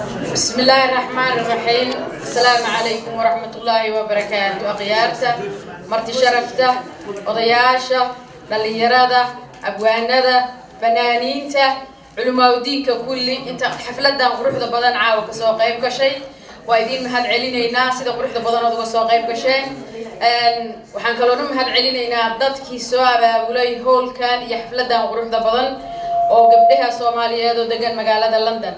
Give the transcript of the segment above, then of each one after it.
بسم الله الرحمن الرحيم. السلام عليكم ورحمة الله وبركاته. أخيارته مرتي شرفته وضياشه دليرده أبوانده فنانينته علماء دينك كلي انت حفلة قروح ذا بدن عاو كسوق قيب كشيء وايدين مهد علينا ناس إذا قروح ذا بدن هذا كسوق قيب كشيء وحن كلنا مهد علينا ضد كيسوا بقولي هول كان يحفلة قروح ذا بدن وقبلها سوماليا ذو دجن مقالة لندن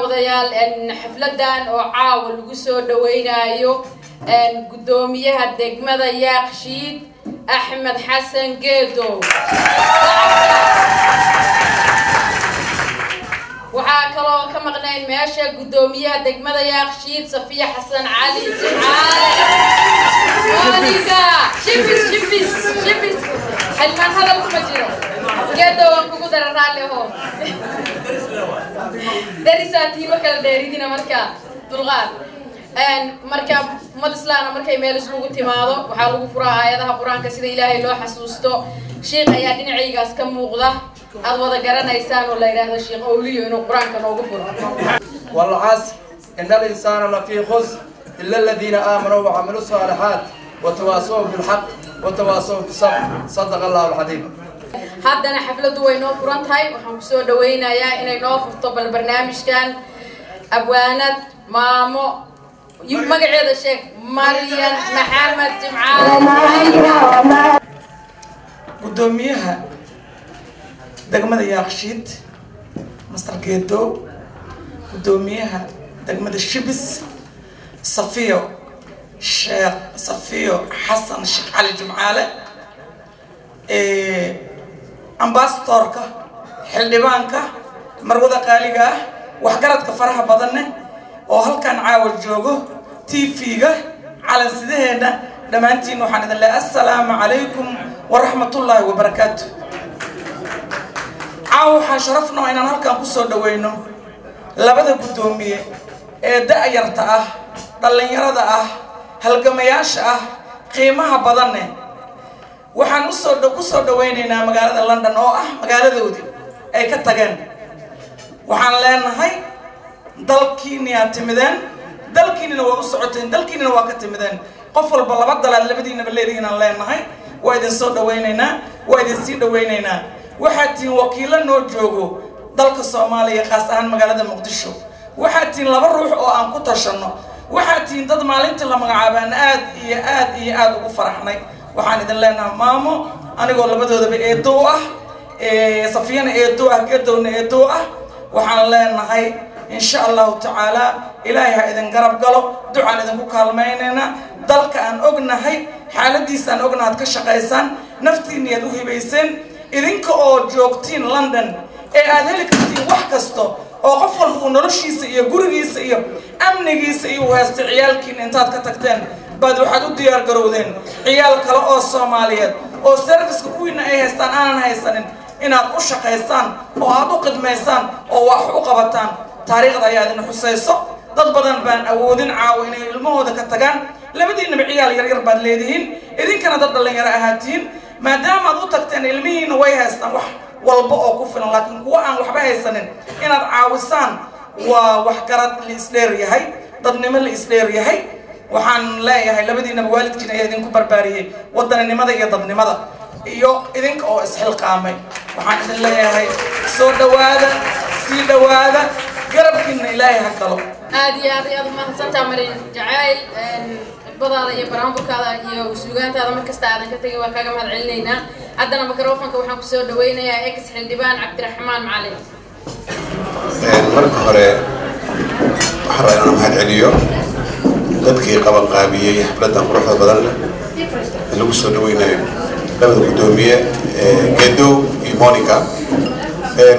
وضيال إن حفلة وعاول وجسوا دوينا أيو إن قدوميها الدجمة ياقشيد أحمد حسن جيدو وعاكلوا كم غنين ماشى قدوميها الدجمة ياقشيد صفية حسن علي مونيكا شبس حلمان هذا المجرم جيدو وانكو قدر الرالي هون درساتي وكل داريدنا مركا دلغات ان مركا مدسلانا مركا ميل اسلوغو تيمادو waxa lagu furaa aayadaha quraanka sida ilaahay loo xasuusto sheekh ayaa dhinacaygaas ka muuqda aad wada garanaysaan oo la yiraahdo sheekh awliyo inuu quraanka noogu furo wal asr innal insana la fi khusr illa alladhina amanu wa amilu salihat wa tawasaw bil haqq wa tawasaw bis sabr sadaqa Allahu al-azim. haddana xafladu way noo furan tahay waxaan ku soo dhaweynayaa inay noo furto bal barnaamijkan abwaanad maamo magaceeda sheeg Maryan Maxamed Jimcaale gudoomiyaha degmada Yaaqshiid Master Geedo gudoomiyaha degmada Shibis Safiyo Xasan Sheekh Cali Jimcaale ambassadorka xildhibaanka marwada qaaliga ah waxgaradka faraha badan oo halkan caawad joogo TV-ga calan sideena dhamaantiin waxaan idin leeyahay assalaamu calaykum wa rahmatullaahi wa barakaatuh. waxa sharafna inaan halkan ku soo dhaweyno labada gudoomiye ee da'yarta ah dhalinyarada ah halgamayaasha ah qiimaha badan waxaan ku soo dhaweynaynaa magaalada London oo ah magaaladoodii ay ka tageen waxaan leenahay dalkiina timideen dalkiina waa u socoteen dalkiina waa ka timideen qof walba laba dalaad labadiina leeyihiin aan leenahay waa idin soo dhaweynaynaa waa idin sii dhaweynaynaa waxaad tiin wakiilo noo joogo dalka Soomaaliya qaas ahaan magaalada Muqdisho waxaad tiin laba ruux oo aan ku tashano waxaad tiin dad maalintii la magacaabaan aad ugu faraxnay waxaan idin leenahay maamo anigoo labadoodaba eedo ah Safiyana eedo ah Geedowna eedo ah waxaan leenahay insha Allah ta'ala ilaahay ha idin garab galo ducaan idin ku kaalmeynayna dalka aan ognahay xaaladiisa aan ognaad ka shaqeysaan naftiiniyad u hibayseen idinka oo joogtiin London ee aad heli kartiin wax kasto oo qof walba uu noloshiisa iyo gurigiisa iyo amnigiisa iyo heesta ciyaalkiin intaad ka tagteen baad waxaad u diyaar garowdeen ciyaal kale oo Soomaaliyeed oo service kuwiina ay haystaan aanan haysanin inaad u shaqeysaan oo aad u qidmeysaan oo wax u qabataan taariikhda ayaa idin xusayso dad badan baan awoodin caaw inay ilmahooda ka tagaan labadiinaba ciyaal yar baad leedihiin idinkana dad dhalinyaro ahaatiin maadaama aad u tagteen ilmihiina way haystaan wax walba oo ku filan laakiin kuwa aan waxba haysanin inaad caawisaan waa wax garad la isdheer yahay dadnimo la isdheer yahay waxaan leeyahay labadiinaba waalidkiina ayaa idinku barbaariyay wadanimada iyo dadnimada iyo idinka oo isxilqaamay waxaan idin leeyahay soo dhawaada sii dhawaada garabkiina ilaahay ha kalo aad ma hasantaa Maryan Jacayl badaada iyo barnaamijkaada iyo suugaantaada markasta aadan ka tagin waa kaaga mahad celinaynaa haddana mikrofoonka waxaan ku soo dhaweynayaa ex xildhibaan Cabdiraxmaan Macalin marka hore waxaan rabaa inaan mahad celiyo dadkii qaban qaabiyay xafladan quruxda badan leh lagu soo dhaweynayo labada gudoomiye Geedow iyo Monica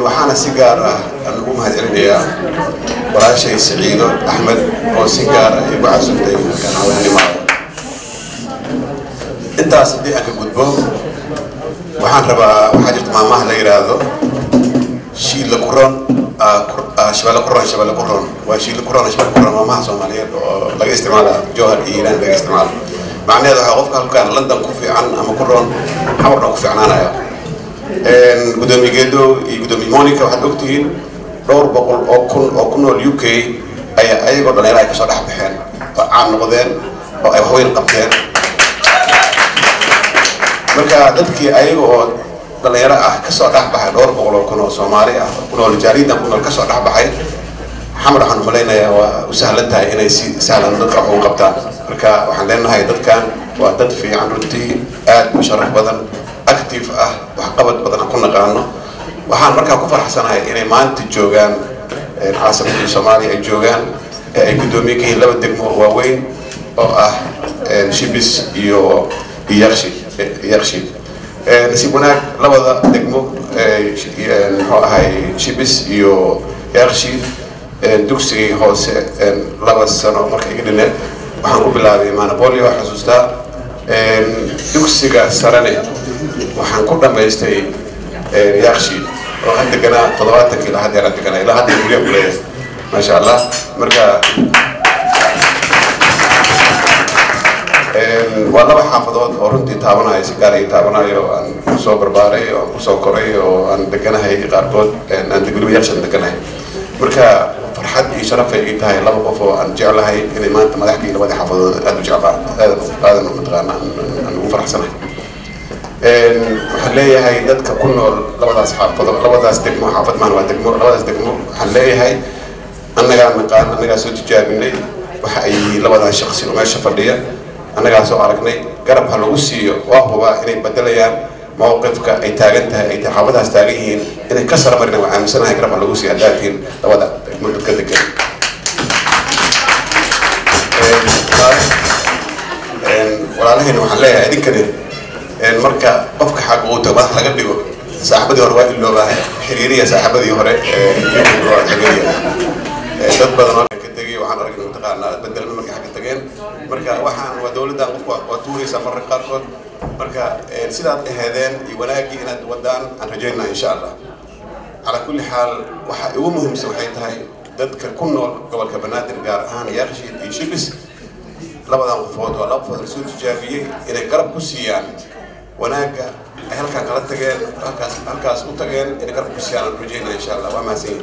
waxaana si gaar ah ugu mahad celinayaa walaashay Saciido Axmed oo si gaar ah igu casuumtay kan haweenimada intaas hadii aan ka gudbo waxaan rabaa waxaa jirta maamaha la yiraahdo shiila kuron شباب القرآن وشيل القرآن شباب القرآن ما Soomaaliyeed oo laga isticmaala jawhar Iiraan laga isticmaalo macnaheedu waxa qofka halkaan London ku fiican ama Quraan xawrna ku fiicnaanaya gudoomiye Geedow iyo gudoomiye Monica waxaad ogtihiin dhowr boqol oo kun oo UK ayaa ayagoo dhalinyaro ay kasoo dhex baxeen oo caan noqdeen oo ay waxweyn qabteen marka dadkii ayaga oo dhalinyaro ah kasoo dhex baxay dhowr boqol oo kun oo Soomaali ah ku nool jaaridan ku nool kasoo dhex baxay xamar waxaan u maleynayaa waa u sahlan tahay inay si sahlan dadka wax u qabtaan marka waxaan leenahay dadkan waa dad fiican runtii aad u sharaf badan active ah wax qabad badan ku naqaano waxaan markaa ku faraxsanahay inay maanta joogaan caasimadda Soomaaliya ay joogaan ay gudoomiye ka yihiin laba degmo waaweyn oo ah Shibis iyo Yakshiid si wanaag labada degmo muxuu ahay Shibis iyo Yakshiid dugsigii hoose laba sano markay iga dhineen waxaan ku bilaabay Monopoly oo xasuustaa dugsiga sarane waxaan ku dhamaystay Yakshiid oo hadda kana 70 ilaa hadda aan deganay ilaa hadda guriga kulay ma sha Allah marka waa laba xaafadood oo runtii taabanayo si gaar ah taabanayo aan soo barbaaray oo ku soo koray oo aan deganahay qaarkood aan degmada Yakshiid deganahay marka farxad iyo sharaf ay tahay laba qof oo aan jeclahay inay maanta madaxkii labada xaafadood aad u jeclaa aadan u mataqaana aan ugu faraxsanahay waxaan leeyahay dadka ku nool labadaas xaafadood labadaas degmo xaafad maan waa degmo labadaas degmo waxaan leeyahay annagaa soo tijaabinay waxa ay labadaas shakhsi oo meesha fadhiya annagaa soo aragnay garab ha lagu siiyo waa hubaa inay bedelayaan موقفك أي تاجنتها أي تحافظها استاجين إذا كسر مرنا وعامسنا هيك ربع لوسي هداتين لوضع مدة كذا كذا ولا له إنه حلاها هذه كذا المركة أفك حق وتباه لقى بيجو صاحبتي هرواء اللي هو حريرية صاحبتي هراء يوم حريرية تبى أنا كتجي وحنا رجل متقارن بدل من مركة حق تجين مركة وحنا ودولة ده وتوري سمر قارقود marka sidaad ahaadeen iyo wanaagii inaad wadaan aan rajaynaa insha Allah ala kulli xaal waxa ugu muhiimsan waxay tahay dadka ku nool gobolka Banaadir gaar ahaan Yakshiid iyo Shibis labadan qofood oo laba qofood soo tijaabiyay inay garab ku siiyaan wanaaga ay halkaan kala tageen halkaas u tageen inay garab ku siiyaan aan rajaynaa insha Allah waa maasin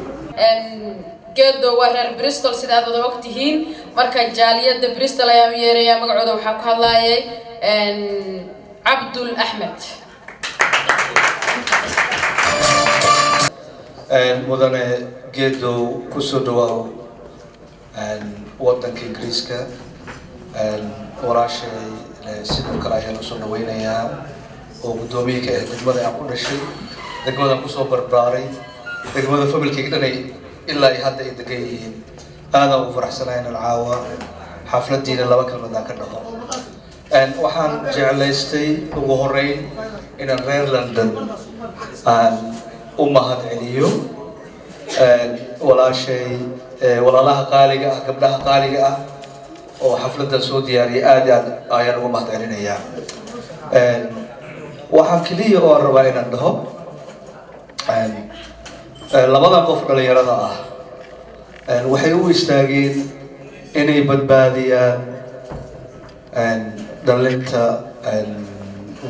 geedo waa reer Bristol sidaad wada ogtihiin marka jaaliyada Bristol ayaa yeeraya magacooda waxa ku hadlaayay Abdul Ahmed mudane geedo ku soo dhawaaw wadanka Ingiriiska walaashay sidoo kale ayaan u soo dhaweynayaa oo gudoomiye ka ah degmada aan ku dhashay degmada ku soo barbaaray degmada familkayga dhanay ilaa hadda ay degan yihiin aad ugu faraxsanahay in caawa xafladiina laba kalmad aan ka dhaho waxaan jeclaystay ugu horeyn inaan reer London aan u mahad celiyo walaashay walaalaha qaaliga ah gabdhaha qaaliga ah oo xafladan soo diyaariyay aad ayaan ugu mahad celinayaa waxaan kaliya oo rabaa inaan dhaho labadan qof dhalinyarada ah waxay u istaageen inay badbaadiyaan dhalinta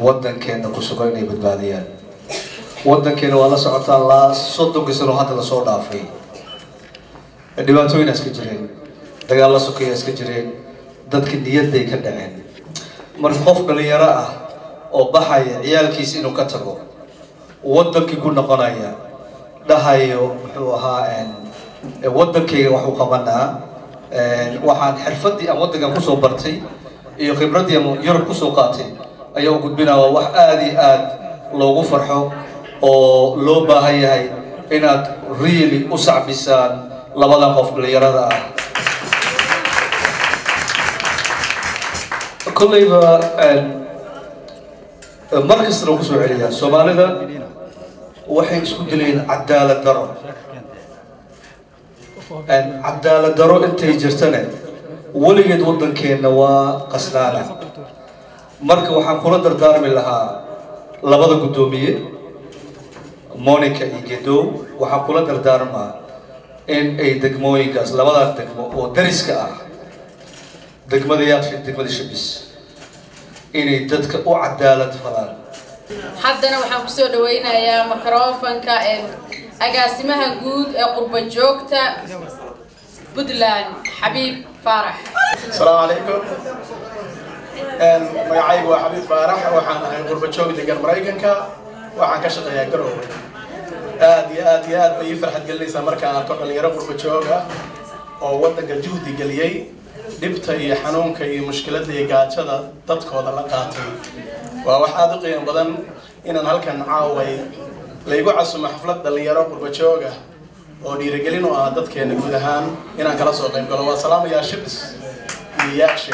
wadankeena ku sugan inay badbaadiyaan wadankeena waa la socotaa la 30 sano hadda la soo dhaafay dhibaatooyin iska jireen dagaal la sokeeyo iska jireen dadka niyadday ka dhaceen marka qof dhalinyaro ah oo baxaya ciyaalkiisa inuu ka tago wadankii ku noqonaya dhahayo wuxuu ahaa wadankayga wax u qabanaa waxaan xirfadii aan wadankan ku soo bartay iyo khibradii aan Yurub ku soo qaatay ayaa u gudbinaa wax aad iyo aad loogu farxo oo loo baahan yahay inaad really u sacbisaan labadan qof dhalinyarada ah kullayba markasta lagu soo celiyaa Soomaalida waxay isku dileen cadaalad daro cadaalad daro intay jirtana weligeed wadankeena waa qasnaana marka waxaan kula dardaarmi lahaa labada gudoomiye Monica iyo Gedo waxaan kula dardaarmaa in ay degmooyinkaas labada degmo oo dariska ah degmada Yakshiid degmada Shibis inay dadka u cadaalad falaan haddana waxaan ku soo dhaweynayaa mikrofonka agaasimaha guud ee qurba joogta Puntland Xabiib Faarax. Assalaamu calaykum. magacaygu waa Xabiib Faarax waxaan ahay qurba joog degan Mareykanka waxaan ka shaqeeyaa Garowe. aad iyo aad bay farxad gelinaysaa markaan arko dhalinyaro qurba joog ah oo wadanka juhdi geliyay dhibta iyo xanuunka iyo mushkiladda iyo gaajada dadkooda la qaatay. waa wax aad u qiimo badan inaan halkan caaway laygu casumo xaflad dhalinyaro qurba joog ah oo dhiirigelin u ah dadkeena guud ahaan inaan kala soo qayb galo. waa salaamayaa Shibs iyo Yaakshe.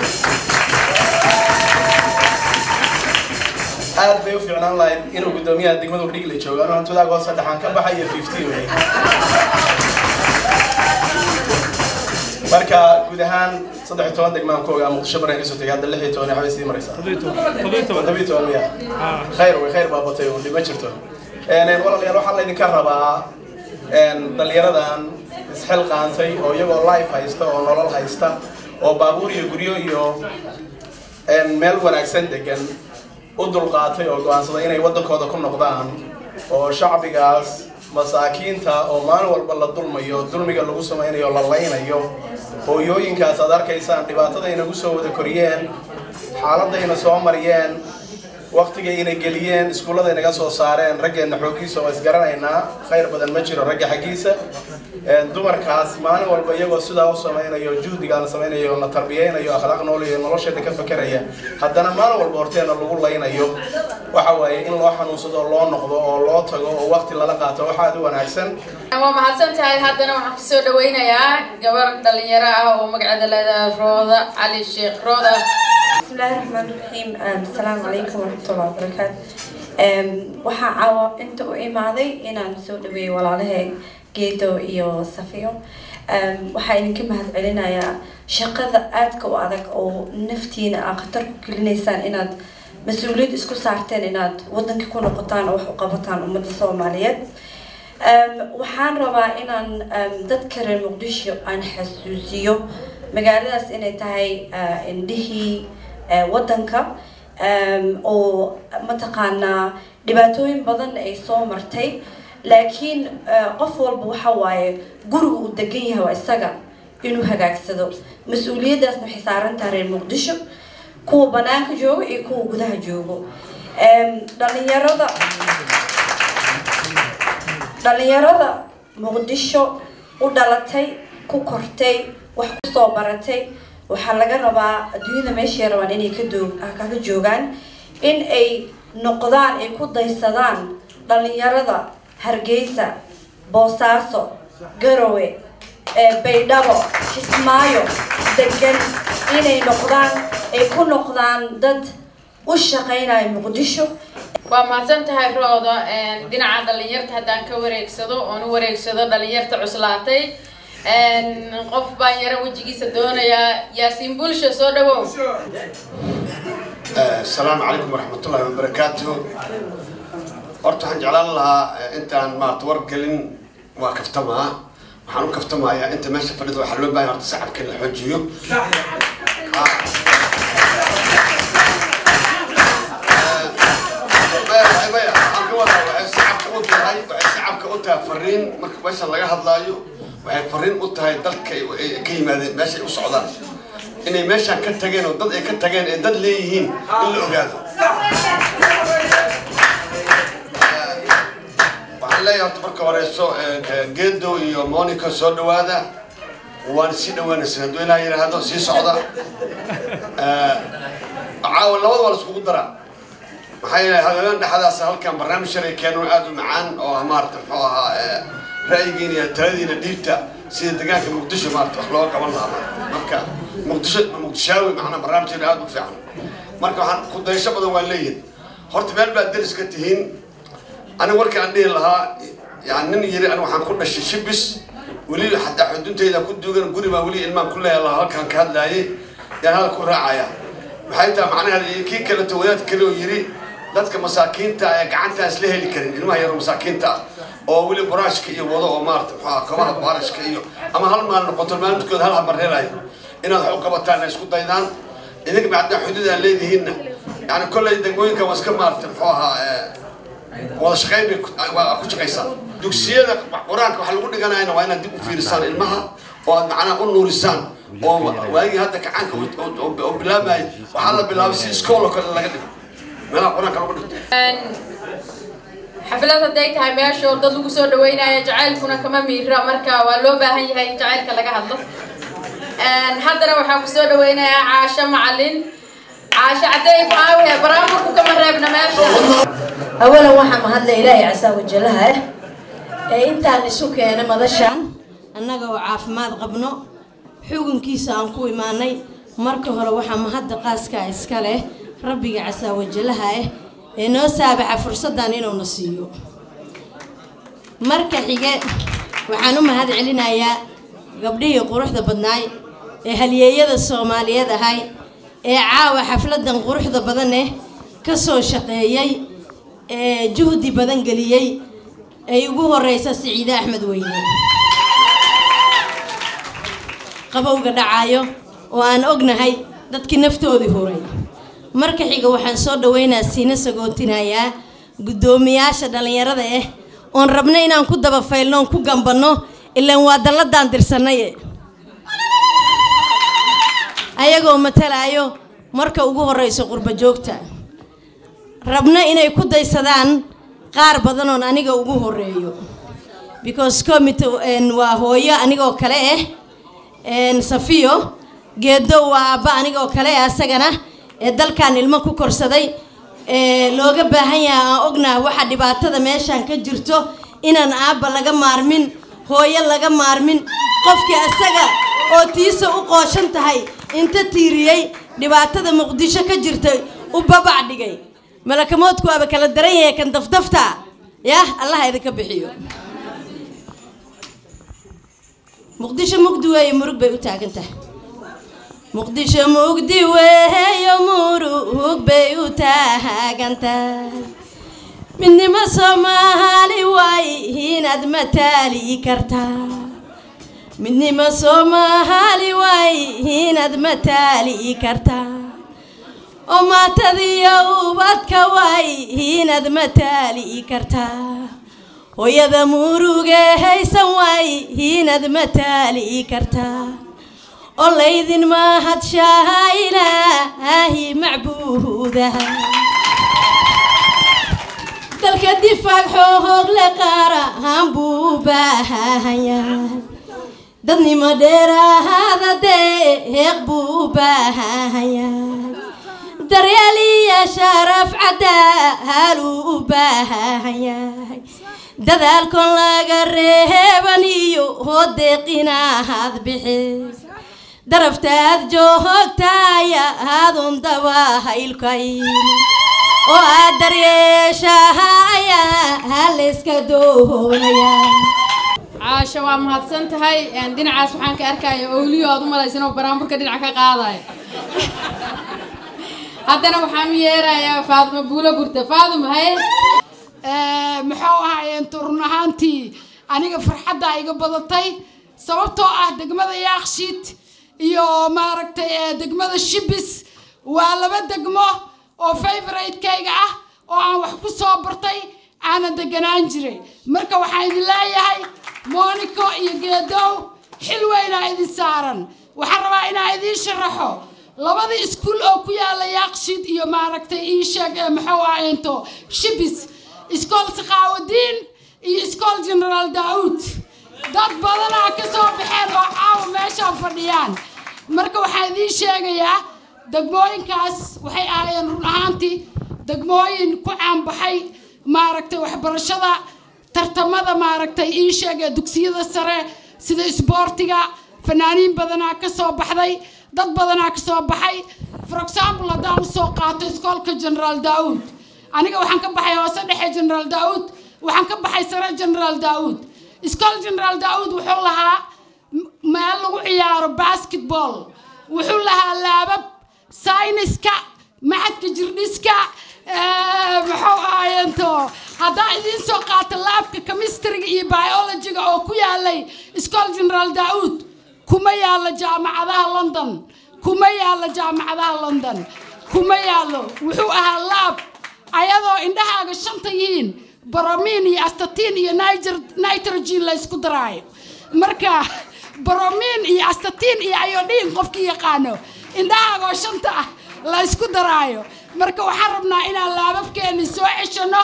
aad bay u fiicnaan lahayd inuu guddoomiyaha degmada Udhigle joogo anuu hantidaaga hoose dhaxaan ka baxay iyo 50 wey. marka guud ahaan 13 degmaan ku ogaa Muqdisho bareen kasoo tagay hadda 16 waxay sii maraysaa 17 miya khayr baa batay oo dhima jirto. walaalayaal waxaa laydinka rabaa dhalinyaradan isxil qaantay oo iyagoo life haysta oo nolol haysta oo baabuur iyo guryo iyo meel wanaagsan degan u dulqaatay oo go'aansaday inay wadankooda ku noqdaan oo shacbigaas masaakiinta oo maalin walba la dulmayo dulmiga lagu samaynayo la laynayo hooyooyinkaas aad arkaysaan dhibaatada inagu soo wada koriyeen xaaladayna soo mariyeen waqtiga inay geliyeen iskuulada inaga soo saareen raggeena xoogiisa oo isgaranaynaa khayr badan ma jiro ragga xagiisa dumarkaas maalin walba iyagoo sidaa u samaynayo juhdigaana samaynayo la tarbiyeynayo akhlaaq nool iyo nolosheeda ka fakeraya haddana maalin walba horteena lagu laynayo waxa waaye in loo xanuunsado oo loo noqdo oo loo tago oo waqti lala qaato waxa aad u wanaagsan. waa mahadsantahay haddana waxaan kusoo dhaweynayaa gabar dhalinyaro ah oo magaceeda leedahay Rooda Cali Sheekh. Rooda. بسم الله الرحمن الرحيم. السلام عليكم ورحمة الله وبركاته. waxaa caawa inta u imaaday inaan soo dhaweeyo walaalahay Geedo iyo Safiyo. waxaa idinka mahadcelinayaa shaqada aadka u adag oo naftiina aad khatar ku gelinaysaan inaad mas'uuliyad isku saarteen inaad wadanka ku noqotaan oo wax u qabataan ummadda Soomaaliyeed. waxaan rabaa inaan dadka reer Muqdisho aan xasuusiyo magaaladaas inay tahay indhihii wadanka oo mataqaanaa dhibaatooyin badan ay soo martay laakiin qof walba waxa waaye guriga uu degan yahay waa isaga inuu hagaagsado mas'uuliyadaasna waxay saaran tahay reer Muqdisho kuwa banaanka jooga iyo kuwa gudaha joogo. dhalinyarada Muqdisho u dhalatay ku kortay wax ku soo baratay waxaa laga rabaa adduunyada meeshay rabaan inay kaga joogaan in ay noqdaan ay ku daysadaan dhalinyarada Hargeysa, Boosaaso, Garowe, Baydhabo, Kismaayo degan inay noqdaan ay ku noqdaan dad u shaqeynaya Muqdisho. waa mahadsantahay Rooda. dhinaca dhalinyarta haddaan ka wareegsado oon u wareegsado dhalinyarta cuslaatay qof baan yara wajigiisa doonayaa Yaasiin Bulsho soo dhawow. السلام عليكم ورحمة الله وبركاته. horta waxaan jeclaan lahaa intaan maarta wargelin waa kaftamaha waxaan u kaftamayaa inta meesha fadhido waxaa loo baahan horta sacabka in la xoojiyo. waxay sacabka u tahay fariin marka meeshan laga hadlaayo waxay fariin u tahay dalka ka yimaadeen meeshay u socdaan inay meeshan ka tageen oo dad ay ka tageen ee dad leeyihiin in la ogaado. waxaan leeyahay horta marka horeyso Geedo iyo Monica soo dhawaada waan si dhawaanaysan hadduu ilaahay yiraahdo sii socda. caawa labada waa la iskugu daraa maxaa yeelay habeen dhexdaas halkan barnaamij shalay keenoo aad u macaan oo maarta muxuu ahaa ra'yigiina iyo taladiina dhiibta sida deegaanka Muqdisho maarta wax loo qaban lahaa marka Muqdishaawi macna barnaamijkeena aad u fiican marka waxaan ku daysho badan waa leeyahay horta meel baad deris ka tihiin أنا ورك عندي لها يعني نيجي أنا وحن كنا شبس ولي حتى حدود إذا كنت دوغن قولي ما ولي الماء كلها لها كان كهذا يعني هذا كل رعاية بحيث معناها كي كلا تويات كيلو يري ذاتك مساكين تا قعنتها أسلحة اللي كرين الماء يرو مساكين تا أو ولي براش كي وضع مارت كمان براش كي أما هالما نقطة ما نتكلم هالها مرة لاي إن الحكومة تاعنا يسكت أيضا إذا بعدنا حدود اللي هنا يعني كل يدقون كمسك مارت ولا شقيب أكو شقيسان dugsiyada quraanka waxa lagu dhiganayna waa inaad dib u fiirsaan ilmaha oo macnaha u nuurisaan oo waagi hadda kacanka oo bilaabay waxa la bilaabay si iskool kale laga dhigo meelaha quraanka lagu dhigto xaflada daytahay meesha dad lagu soo dhaweynaayo jacaylkuna kama miira marka waa loo baahan yahay in jacaylka laga hadlo haddana waxaan ku soo dhaweynayaa Caasha Macalin Caasha caday baawe barnaamijku kama reebna meesha أولاً waxaan mahadlay Ilaahay Casa wa Jalla intaan isu keenay madashan annaga oo caafimaad qabno xukunkiisa aan ku imaanay marka hore waxaan mahad qaaska iska leh Rabbiga Casa wa Jalla noo saabaxa fursadan inuu nasiiyo marka xige waxaan u mahad celinayaa gabdhihii quruxda badnaay ee halyeeyada Soomaaliyeed ahay ee caawa xafladan quruxda badan ka soo shaqeeyay juhdi badan galiyay ay ugu horeysa Saciid Axmed Weyne qabowga dhacayo oo aan ognahay dadkii naftoodii horay marka xiga waxaan soo dhaweynaa Siina Sagootinaya gudoomiyaasha dhalinyarada oon rabnay inaan ku daba faylno ku gambano ilaa waa daladan dirsanay ayagoo matalayo marka ugu horeyso qurba joogta rabna inay ku daysadaan qaar badan oo aniga ugu horeeyo because committee waa hooyo anigoo kale Safiyo geedo waa aba anigoo kale asagana dalkan ilmo ku korsaday looga baahan yahay ognahay waxa dhibaatada meeshan ka jirto inaan aaba laga maarmin hooyo laga maarmin qofkii asaga oo tiisa u qooshan tahay inta tiiriyay dhibaatada Muqdisho ka jirtay u babac dhigay malakamoodku aba kala daran yahay kan dafdafta Allah idinka bixiyo Muqdisho mugdi way murug bay u taagan tahay Muqdisho mugdi way murug bay u taagan tahay midnimo Soomaali way inaad matali kartaa midnimo Soomaali way inaad matali kartaa oo maatadiyo ubadka way inaad matali kartaa hooyada muruge haysan way inaad matali kartaa oo laydin mahad Ilaahi macbuudaha dalka difaac xoog la qaran buu baahan yahay dadnimo dheeraada deeq buu baahan yahay daryeeliya sharaf cadaal u baahan yahay dadaalkon laga reebaniyo deeqinaad bixis daraftaad joogtaaya aadun dabahaylkayno oo aad daryeeshahaya haliska doonaya Caasha waa mahadsan tahay dhinacaas waxaan ka arkayaa awliyo aad u malaysano barnaamijka dhinaca ka qaaday haddana waxaan u yeerayaa Faadimo Buula Burta Faadimo maxaa ahaayeen turun ahaantii aniga farxadda iga badatay sababtoo degmada Yaaqshiid iyo maaragtay degmada Shibis waa laba degmo oo favorite-kayga oo aan wax ku soo bartay aan deganaan jiray marka waxaan idin leeyahay Monica iyo Geedow xil weyn idin saaran waxaan rabaa inaan idin sharaxo labada iskuul oo ku yaala Yaaqshiid iyo maaragtay ii sheeg maxaa ahaynto Shibis iskool Saqaawadiin iyo iskool General Daawud dad badan ka soo baxeen oo caaw meesha fadhiyaan marka waxaan idin sheegayaa degmooyinkaas waxay ahaayeen run ahaantii degmooyin ku caan baxay maaragtay waxbarashada tartamada maaragtay ii sheeg dugsiyada sare sida isboortiga fanaaniin badan ka soo baxday dad badan ka soo baxay for example hadaan soo qaato iskoolka General Daawud aniga waxaan ka baxay hoose dhexe General Daawud waxaan ka baxay sare General Daawud iskool General Daawud wuxuu lahaa meel lagu ciyaaro basketball wuxuu lahaa laabab sayniska macadka jirdhiska maxaa ahaayento hadaa idin soo qaato laabka chemistry iyo biology oo ku yaalay iskool General Daawud kuma yaala jaamacadaha London kuma yaala jaamacadaha London kuma yaalo wuxuu ahaa laab ayadoo indhahaaga shanta yihiin برومين iyo astatin iyo nitrogen la isku daraayo marka برومين iyo astatin iyo iodine qofkii yaqaano indhaha shanta la isku daraayo marka waxaan rabnaa inaan laababkeena soo ceshano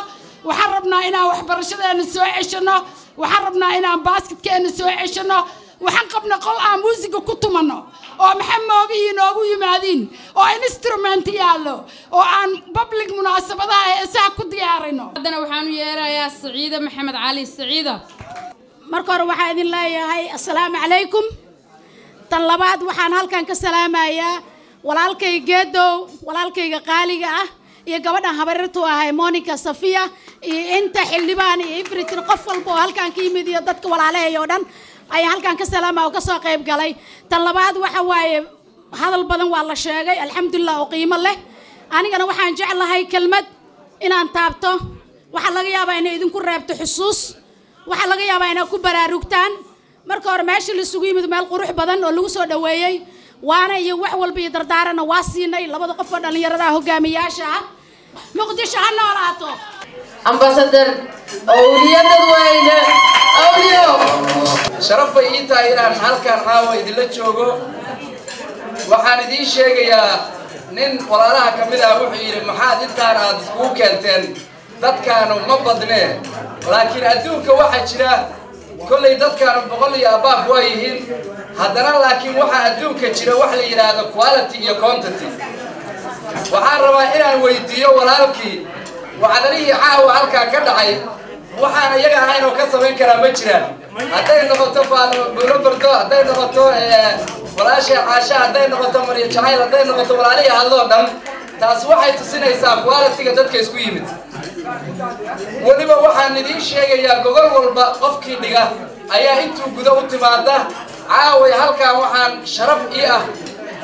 waxaan rabnaa inaan waxbarashadeena soo ceshano waxaan rabnaa inaan basketkeena soo ceshano waxaan qabna qol aan muusiga ku tumano oo maxamooga inoogu yimaadin oo instrument yaalo oo aan public munaasabadaha heesaha ku diyaarino haddana waxaan u yeerayaa Saciida Maxamed Cali Saciida marka hore waxaan idin leeyahay assalaamu calaykum tan labaad waxaan halkan ka salaamayaa walaalkay Geedow walaalkayga qaaliga ah iyo gabadhan habaryartu ahay Monica Safia iyo inta xildhibaan iyo everything qof walba oo halkan ka yimid iyo dadka walaalahay oo dhan ay halkan ka salaama oo ka soo qayb galay tan labaad waxa waaye hadal badan waa la sheegay alxamdulillah oo qiimo leh anigana waxaan jeclahay kelmad inaan taabto waxa laga yaabaa inay idinku reebto xusuus waxa laga yaabaa inay ku baraarugtaan marka hore meesha la isugu yimid meel qurux badan oo lagu soo dhaweeyay waana iyo wax walba iyo dardaarana waa siinay labada qof oo dhalinyarada hogaamiyaasha ah muqdisho ha noolaato ambassador awliyada weyne awliyo sharaf ay ii tahay inaan halkan caawa idinla joogo waxaan idiin sheegayaa nin walaalaha ka mid ah wuxuu yidhi maxaad intaan aad iskugu keenteen dadkaanu ma badnee laakiin adduunka waxaa jira kolley dadkaanu boqol iyo abaaf waa yihiin haddana laakiin waxaa adduunka jira wax la yidhaahdo quality iyo quantity waxaan rabaa inaan weydiiyo walaalkii wacdalihii caawa halkaa ka dhacay waxaan iyaga ahayn oo ka samayn karaa ma jiraan hadday noqoto buulo bardo hadday noqoto walaasha caasha hadday noqoto maryo jacayl hadday noqoto walaalihii hadloo dhan taas waxay tusinaysaa quality-ga dadka isku yimid weliba waxaan idiin sheegayaa gogol walba qofkii dhiga ayaa intuu guda u timaada caaway halkan waxaan sharaf ii ah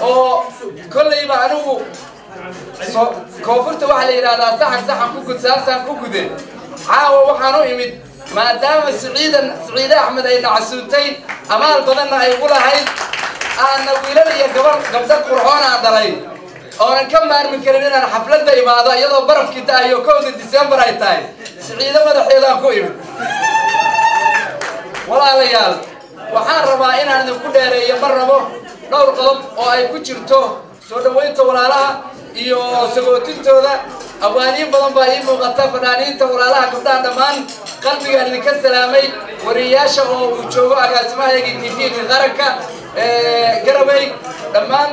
oo kolleyba anigu koonfurta waxaa la yidhaahdaa saxan ku gud saasaan ku gude caawa waxaan u imid maadaama Saciide Axmed ay nacasuuntay amaal badanna ay ugu lahayd aana wiilal iyo gabdho qurxoon aan dhalay oonan ka maarmi karin inaan xafladda imaado iyadoo barafkii da'ayo 1 December ay tahay Saciide madaxeedaan ku imid walaalayaal waxaan rabaa inaan idinku dheereeyo mar rabo dhowr qodob oo ay ku jirto soo dhaweynta walaalaha iyo sagootintooda abwaaniin badan baa ii muuqata fanaaniinta walaalaha gabdhaha dhammaan qalbigaan idinka salaamay wariyayaasha oo uu joogo agaasimahaygii TV-ga qaranka Garawey dhammaan